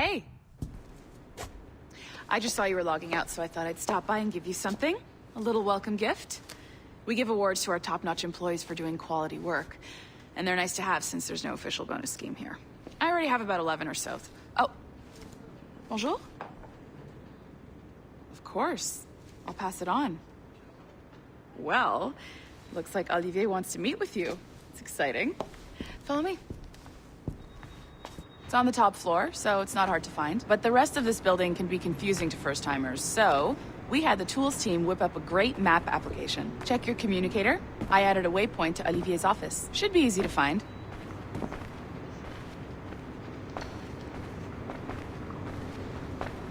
Hey. I just saw you were logging out, so I thought I'd stop by and give you something. A little welcome gift. We give awards to our top-notch employees for doing quality work. And they're nice to have since there's no official bonus scheme here. I already have about 11 or so. Oh. Bonjour? Of course. I'll pass it on. Well, looks like Olivier wants to meet with you. It's exciting. Follow me. It's on the top floor, so it's not hard to find. But the rest of this building can be confusing to first-timers, so we had the tools team whip up a great map application. Check your communicator. I added a waypoint to Olivier's office. Should be easy to find.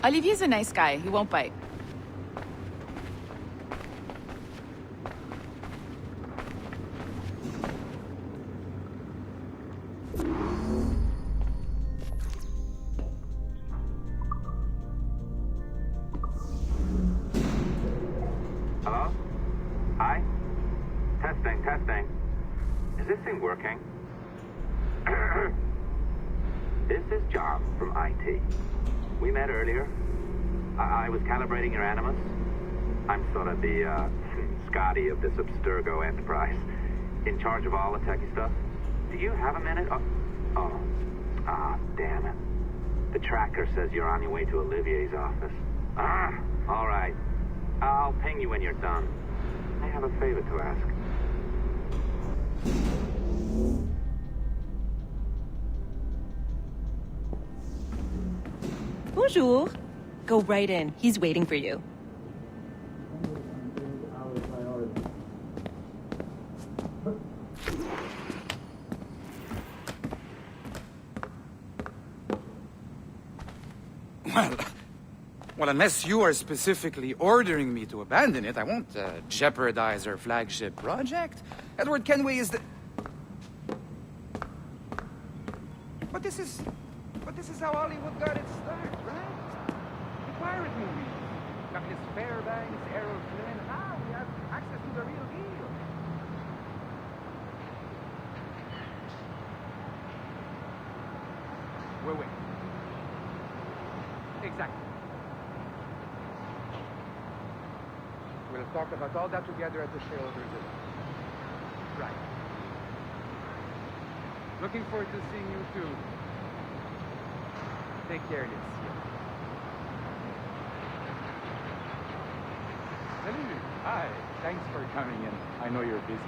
Olivier's a nice guy. He won't bite. Hello? Hi? Testing. Is this thing working? This is John from IT. We met earlier. I was calibrating your Animus. I'm sort of the, Scotty of this Abstergo enterprise. In charge of all the techie stuff. Do you have a minute? Damn it. The tracker says you're on your way to Olivier's office. All right. I'll ping you when you're done. I have a favor to ask. Bonjour. Go right in. He's waiting for you. Well, unless you are specifically ordering me to abandon it, I won't jeopardize our flagship project. Edward Kenway is the... But this is how Hollywood got its start, right? The pirate movie. Douglas Fairbanks, Errol Flynn. Now we have access to the real deal. Wait. Exactly. We'll talk about all that together at the shareholders event. Right. Looking forward to seeing you too. Take care, yes. Salut. Hi. Thanks for coming in. I know you're busy.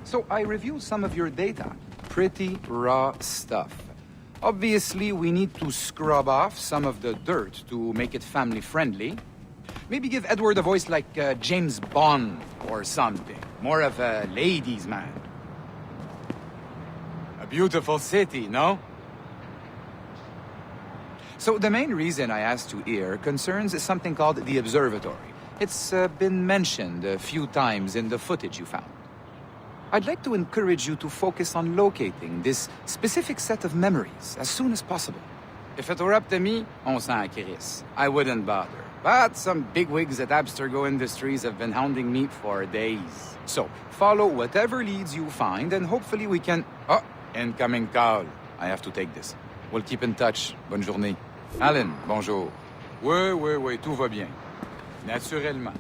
So I reviewed some of your data. Pretty raw stuff. Obviously, we need to scrub off some of the dirt to make it family-friendly. Maybe give Edward a voice like James Bond or something. More of a ladies' man. A beautiful city, no? So the main reason I asked you here concerns something called the observatory. It's been mentioned a few times in the footage you found. I'd like to encourage you to focus on locating this specific set of memories as soon as possible. If it were up to me, on s'en crisse. I wouldn't bother. But some bigwigs at Abstergo Industries have been hounding me for days. So, follow whatever leads you find, and hopefully we can... Oh, incoming call. I have to take this. We'll keep in touch. Bonne journée. Alan, bonjour. Oui, tout va bien. Naturellement.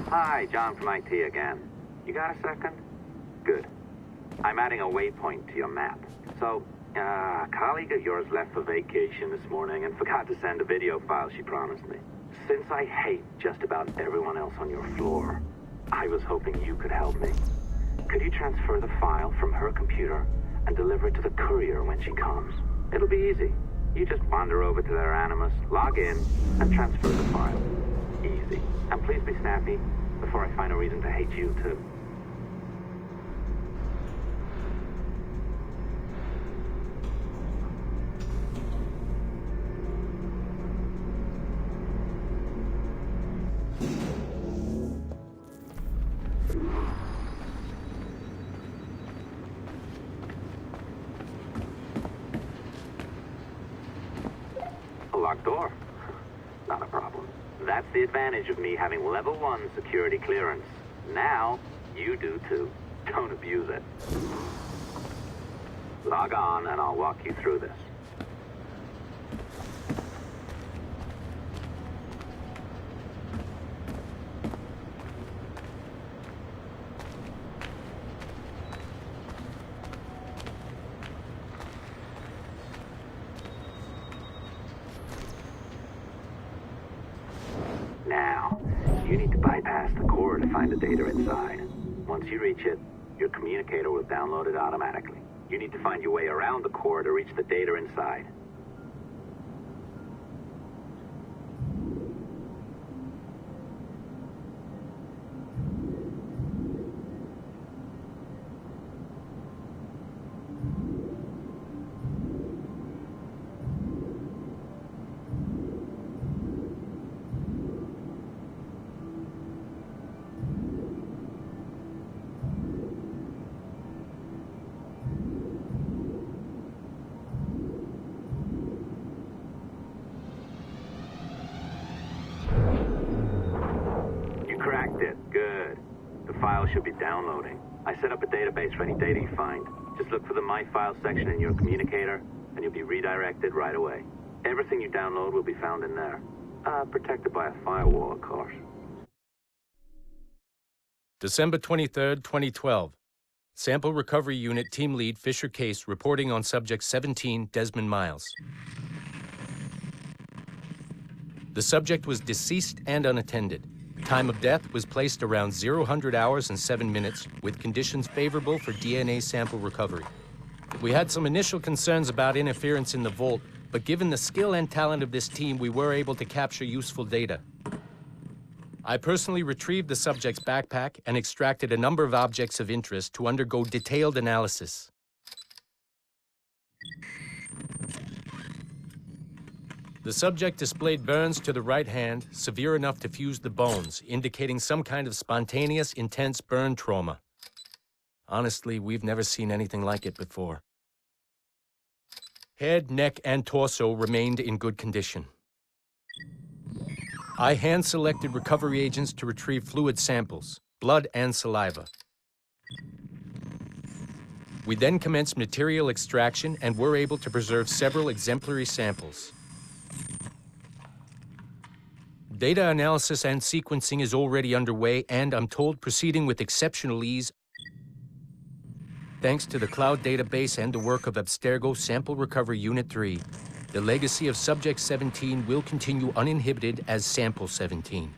Hi, John from IT again. You got a second? Good. I'm adding a waypoint to your map. So, a colleague of yours left for vacation this morning and forgot to send a video file she promised me. Since I hate just about everyone else on your floor, I was hoping you could help me. Could you transfer the file from her computer and deliver it to the courier when she comes? It'll be easy. You just wander over to their Animus, log in, and transfer the file. Easy. And please be snappy before I find a reason to hate you too. A locked door. Not a problem. That's the advantage of me having level 1 security clearance. Now, you do too. Don't abuse it. Log on and I'll walk you through this. Now, you need to bypass the core to find the data inside. Once you reach it, your communicator will download it automatically. You need to find your way around the core to reach the data inside. Cracked it. Good. The file should be downloading. I set up a database for any data you find. Just look for the My Files section in your communicator, and you'll be redirected right away. Everything you download will be found in there. Protected by a firewall, of course. December 23rd, 2012. Sample Recovery Unit Team Lead Fisher Case reporting on Subject 17, Desmond Miles. The subject was deceased and unattended. Time of death was placed around 00 hours and 7 minutes, with conditions favorable for DNA sample recovery. We had some initial concerns about interference in the vault, but given the skill and talent of this team, we were able to capture useful data. I personally retrieved the subject's backpack and extracted a number of objects of interest to undergo detailed analysis. The subject displayed burns to the right hand, severe enough to fuse the bones, indicating some kind of spontaneous, intense burn trauma. Honestly, we've never seen anything like it before. Head, neck, and torso remained in good condition. I hand-selected recovery agents to retrieve fluid samples, blood and saliva. We then commenced material extraction and were able to preserve several exemplary samples. Data analysis and sequencing is already underway, and I'm told proceeding with exceptional ease. Thanks to the cloud database and the work of Abstergo Sample Recovery Unit 3, the legacy of Subject 17 will continue uninhibited as Sample 17.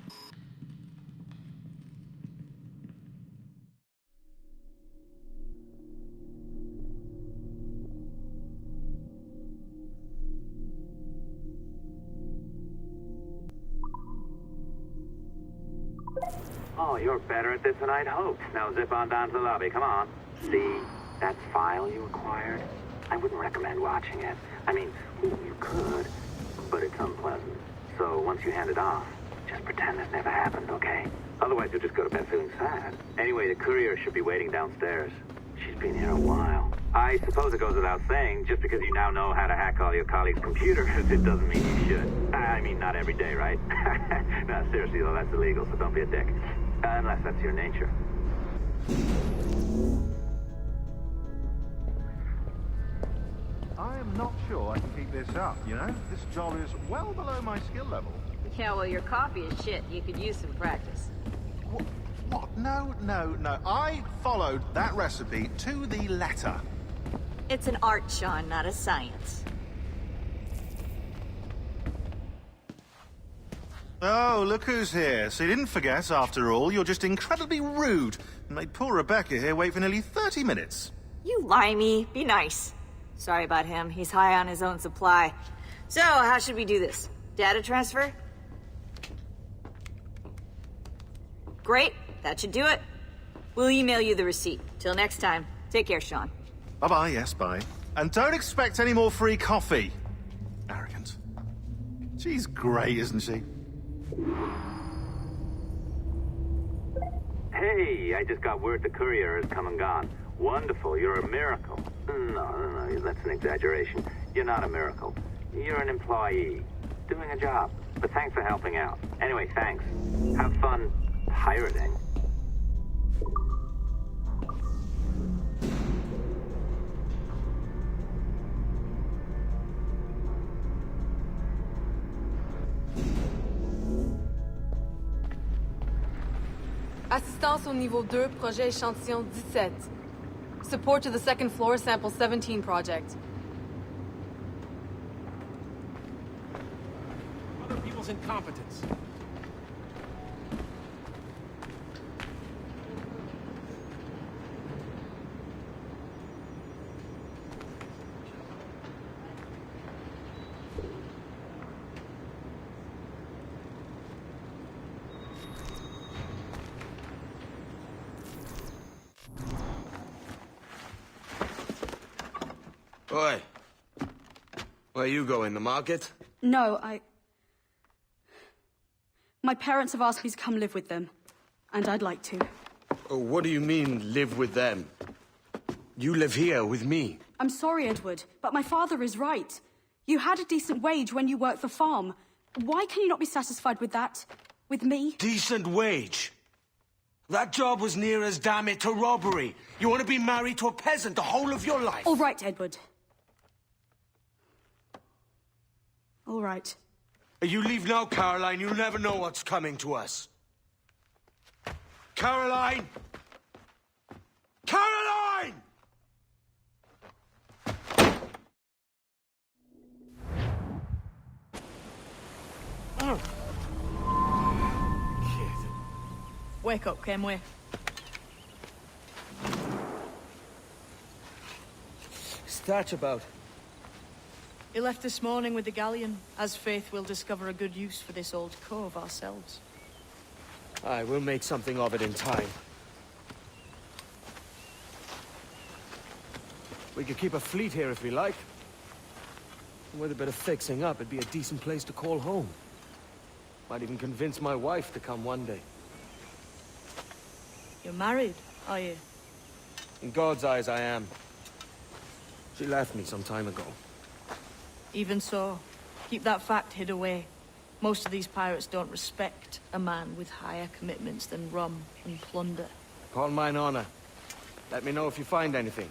Oh, you're better at this than I'd hoped. Now zip on down to the lobby. Come on. See that file you acquired? I wouldn't recommend watching it. I mean, you could, but it's unpleasant. So once you hand it off, just pretend this never happened, okay? Otherwise, you'll just go to bed feeling sad. Anyway, the courier should be waiting downstairs. She's been here a while. I suppose it goes without saying, just because you now know how to hack all your colleagues' computers, it doesn't mean you should. I mean, not every day, right? No, seriously, though, that's illegal, so don't be a dick. Unless that's your nature. I am not sure I can keep this up, you know? This job is well below my skill level. Yeah, well, your coffee is shit. You could use some practice. What? No. I followed that recipe to the letter. It's an art, Sean, not a science. Oh, look who's here. So you didn't forget, after all. You're just incredibly rude. And made poor Rebecca here wait for nearly 30 minutes. You limey. Be nice. Sorry about him. He's high on his own supply. So, how should we do this? Data transfer? Great. That should do it. We'll email you the receipt. Till next time. Take care, Sean. Bye-bye, yes, bye. And don't expect any more free coffee. Arrogant. She's great, isn't she? Hey, I just got word the courier has come and gone. Wonderful, you're a miracle. No, that's an exaggeration. You're not a miracle. You're an employee, doing a job. But thanks for helping out. Anyway, thanks. Have fun pirating. Assistance au niveau 2, projet échantillon 17. Support to the second floor, sample 17 project. Other people's incompetence. Oi. Where you going, the market? No, My parents have asked me to come live with them, and I'd like to. Oh, what do you mean, live with them? You live here with me. I'm sorry, Edward, but my father is right. You had a decent wage when you worked the farm. Why can you not be satisfied with that? With me? Decent wage? That job was near as, damn it, to robbery. You want to be married to a peasant the whole of your life? All right, Edward. All right. You leave now, Caroline. You'll never know what's coming to us. Caroline! Caroline! Wake up, Kenway. Start about. He left this morning with the galleon. As faith, we'll discover a good use for this old cove ourselves. Aye, we'll make something of it in time. We could keep a fleet here if we like. And with a bit of fixing up, it'd be a decent place to call home. Might even convince my wife to come one day. You're married, are you? In God's eyes, I am. She left me some time ago. Even so, keep that fact hid away. Most of these pirates don't respect a man with higher commitments than rum and plunder. Call mine honor. Let me know if you find anything.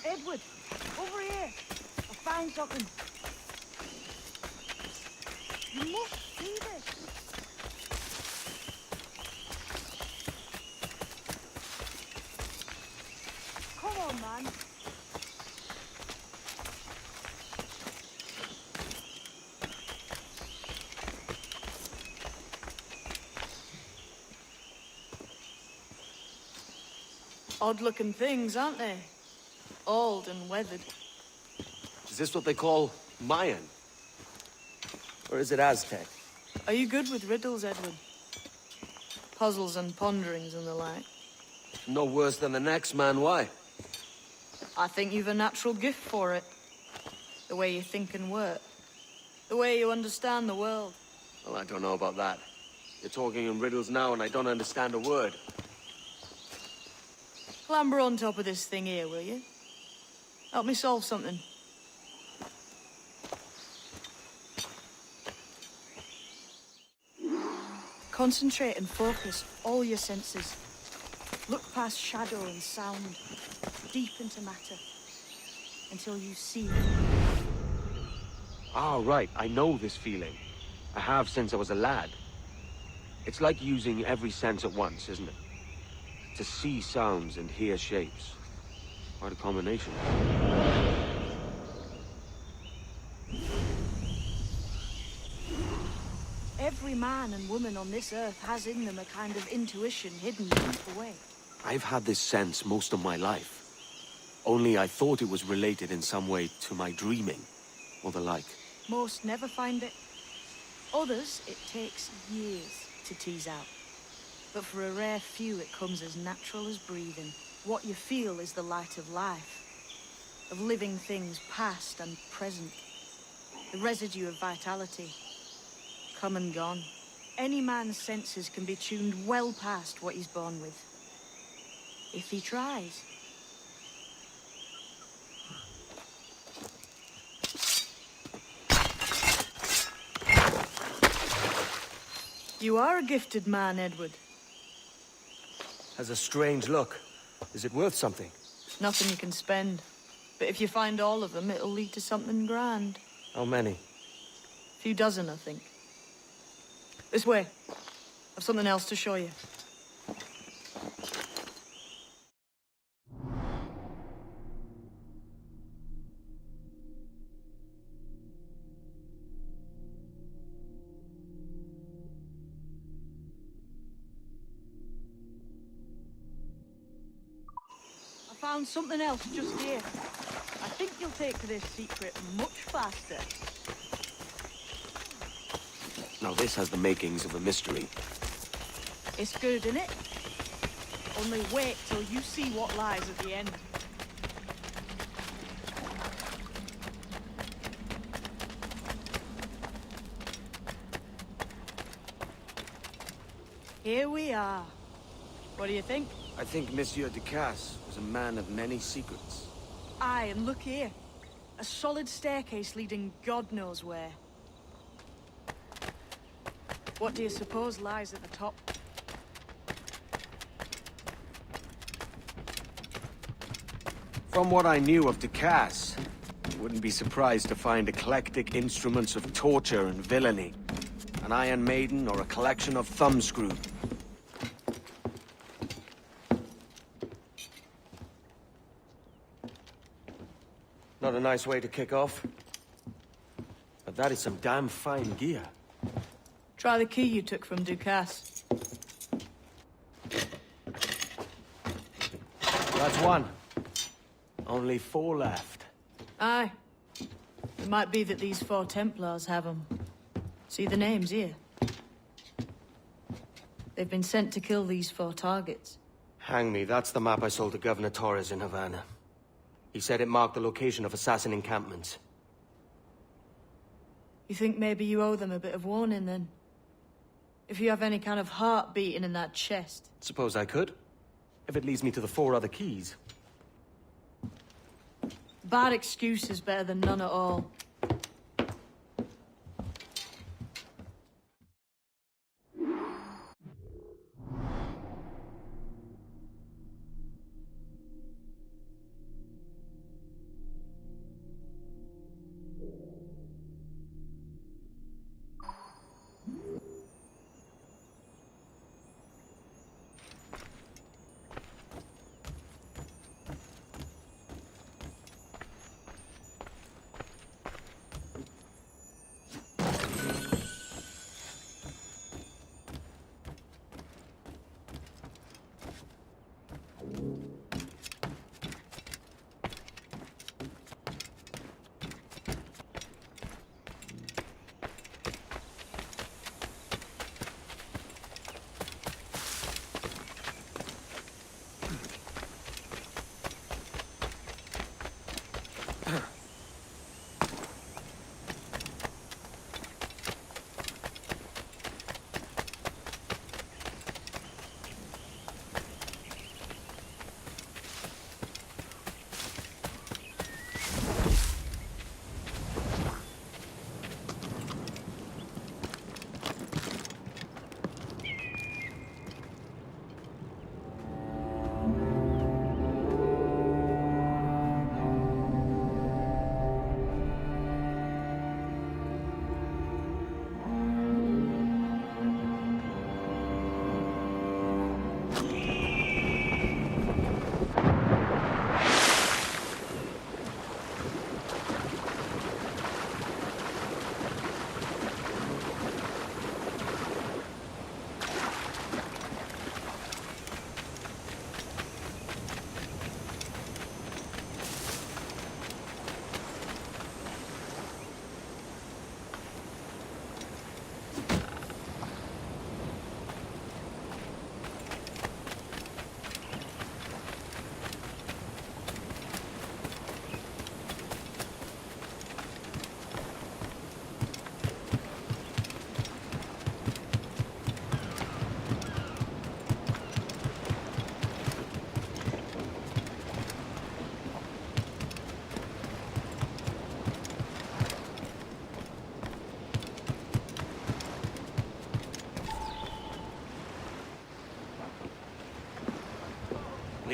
Edward, over here. I found something. You must see this. Come on, man. Odd-looking things, aren't they? Old and weathered. Is this what they call Mayan? Or is it Aztec? Are you good with riddles, Edward? Puzzles and ponderings and the like? No worse than the next man, why? I think you've a natural gift for it. The way you think and work. The way you understand the world. Well, I don't know about that. You're talking in riddles now and I don't understand a word. Clamber on top of this thing here, will you? Help me solve something. Concentrate and focus all your senses. Look past shadow and sound, deep into matter, until you see. Ah, right. I know this feeling. I have since I was a lad. It's like using every sense at once, isn't it? To see sounds and hear shapes. Quite a combination. Every man and woman on this earth has in them a kind of intuition hidden deep away. I've had this sense most of my life. Only I thought it was related in some way to my dreaming, or the like. Most never find it. Others, it takes years to tease out. But for a rare few, it comes as natural as breathing. What you feel is the light of life, of living things past and present. The residue of vitality, come and gone. Any man's senses can be tuned well past what he's born with, if he tries. You are a gifted man, Edward. Has a strange look. Is it worth something? It's nothing you can spend. But if you find all of them, it'll lead to something grand. How many? A few dozen, I think. This way. I've something else to show you. I found something else just here. I think you'll take to this secret much faster. Now this has the makings of a mystery. It's good, isn't it? Only wait till you see what lies at the end. Here we are. What do you think? I think Monsieur Ducasse was a man of many secrets. Aye, and look here. A solid staircase leading God knows where. What do you suppose lies at the top? From what I knew of Ducasse, I wouldn't be surprised to find eclectic instruments of torture and villainy. An Iron Maiden or a collection of thumbscrews. Not a nice way to kick off. But that is some damn fine gear. Try the key you took from Ducasse. That's one. Only 4 left. Aye. It might be that these 4 Templars have them. See the names here? They've been sent to kill these 4 targets. Hang me, that's the map I sold to Governor Torres in Havana. He said it marked the location of assassin encampments. You think maybe you owe them a bit of warning, then? If you have any kind of heart beating in that chest. Suppose I could? If it leads me to the 4 other keys. Bad excuse is better than none at all.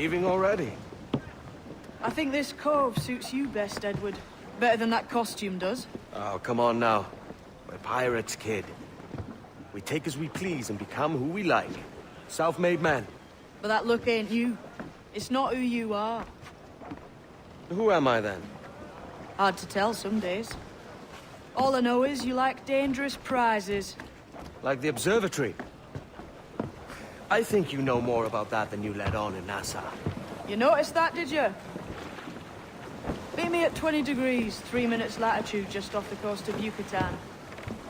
Leaving already? I think this cove suits you best, Edward. Better than that costume does. Oh, come on now. We're pirates, kid. We take as we please and become who we like. Self-made men. But that look ain't you. It's not who you are. Who am I then? Hard to tell some days. All I know is you like dangerous prizes. Like the observatory. I think you know more about that than you let on in Nassau. You noticed that, did you? Meet me at 20 degrees, 3 minutes latitude just off the coast of Yucatan.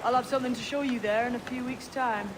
I'll have something to show you there in a few weeks' time.